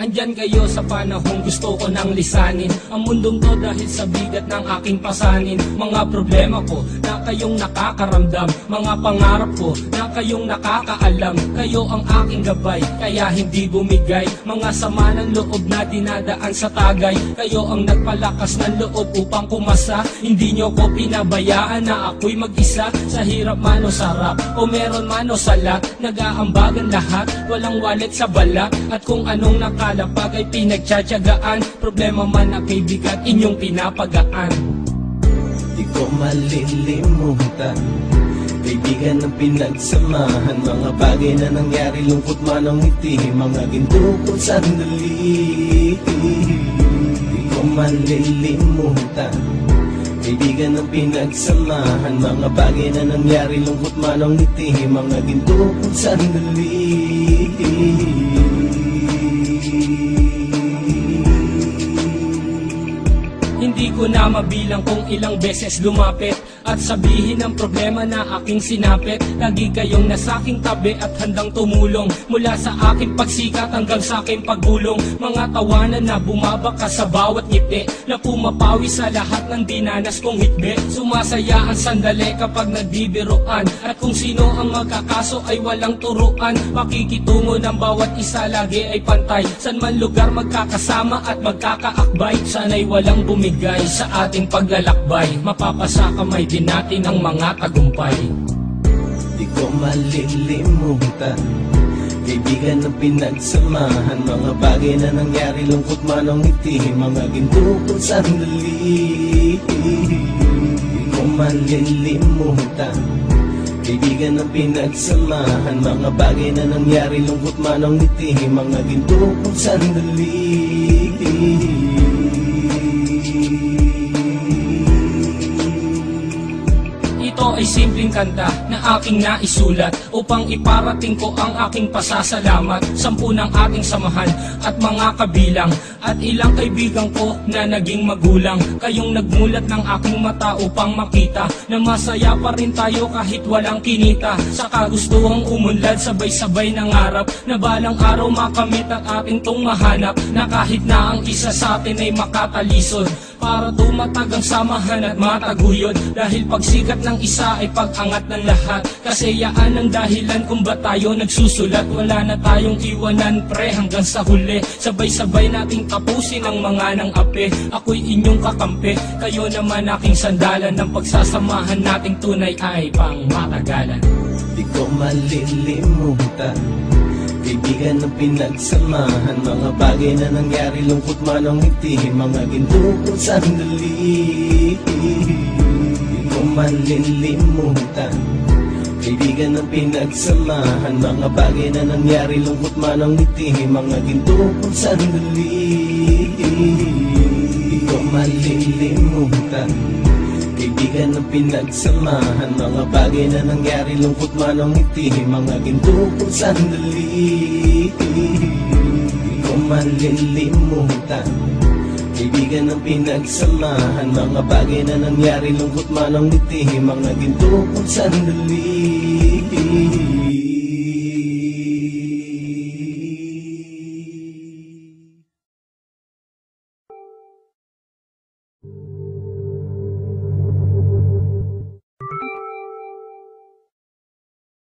Andyan kayo sa panahong gusto ko nang lisanin ang mundong to dahil sa bigat ng aking pasanin. Mga problema ko na kayong nakakaramdam, mga pangarap ko na kayong nakakaalam. Kayo ang aking gabay, kaya hindi bumigay. Mga sama ng loob na dinadaan sa tagay, kayo ang nagpalakas ng loob upang kumasa. Hindi nyo ko pinabayaan na ako'y mag-isa. Sa hirap man o sarap, o meron man o salat, nag-aambagan lahat, walang wallet sa balat. At kung anong nakalapag ay pinagtsatsagaan, problema man na kaibigan, inyong pinapagaan. Di ko malilimutan, kaibigan ng pinagsamahan, mga bagay na nangyari, lungkot man ang ngiti, mga ginto kong sandali. Di ko malilimutan, kaibigan ng pinagsamahan, mga bagay na nangyari, lungkot man ang ngiti, mga ginto kong sandali. Hindi ko na mabilang kung ilang beses lumapit at sabihin ang problema na aking sinapit. Lagi kayong nasa aking tabi at handang tumulong, mula sa aking pagsikat hanggang sa aking paggulong. Mga tawanan na bumabaka sa bawat ngiti, na pumapawi sa lahat ng dinanas kong hitbe. Sumasaya ang sandali kapag nagbibiruan, at kung sino ang magkakaso ay walang turuan. Pakikitungo ng bawat isa lagi ay pantay, san man lugar magkakasama at magkakaakbay. Sana'y walang bumigay sa ating paglalakbay, mapapasa kamay din natin ang mga tagumpay. Di ko malilimutan, kaibigan ng pinagsamahan, mga bagay na nangyari, lungkot man ang ngiti, mga ginto kong sandali. Di ko malilimutan, kaibigan ng pinagsamahan, mga bagay na nangyari, lungkot man ang ngiti, mga ginto kong sandali. Ito ay simpleng kanta na aking naisulat upang iparating ko ang aking pasasalamat. 10 ng ating samahan at mga kabilang, at ilang kaibigan ko na naging magulang. Kayong nagmulat ng aking mata upang makita na masaya pa rin tayo kahit walang kinita. Sa kagustuhang umunlad, sabay-sabay nangarap na balang araw makamit at ating tong mahanap, na kahit na ang isa sa atin ay makatalisod, para tumatag ang samahan at mataguyod. Dahil pagsikat ng isa ay pag-angat ng lahat, kasayaan ang dahilan kung ba tayo nagsusulat. Wala na tayong iwanan pre hanggang sa huli, sabay-sabay nating tapusin ang mga nang ape. Ako'y inyong kakampi, kayo naman aking sandalan, ng pagsasamahan nating tunay ay pang matagalan. Di ko malilimutan, kaibigan ng pinagsamahan, mga bagay na nangyari, lungkot man ang ngiti, mga ginto kong sandali. Di ko malilimutan, kaibigan ng pinagsamahan, mga bagay na nangyari, lungkot man ang ngiti, mga ginto kong sandali. Di ko malilimutan, kaibigan ng pinagsamahan, mga bagay na nangyari, lungkot man ang ngiti, mga ginto kong sandali. Di ko malilimutan, kaibigan ng pinagsamahan, mga bagay na nangyari, lungkot man ang ngiti, mga ginto kong sandali.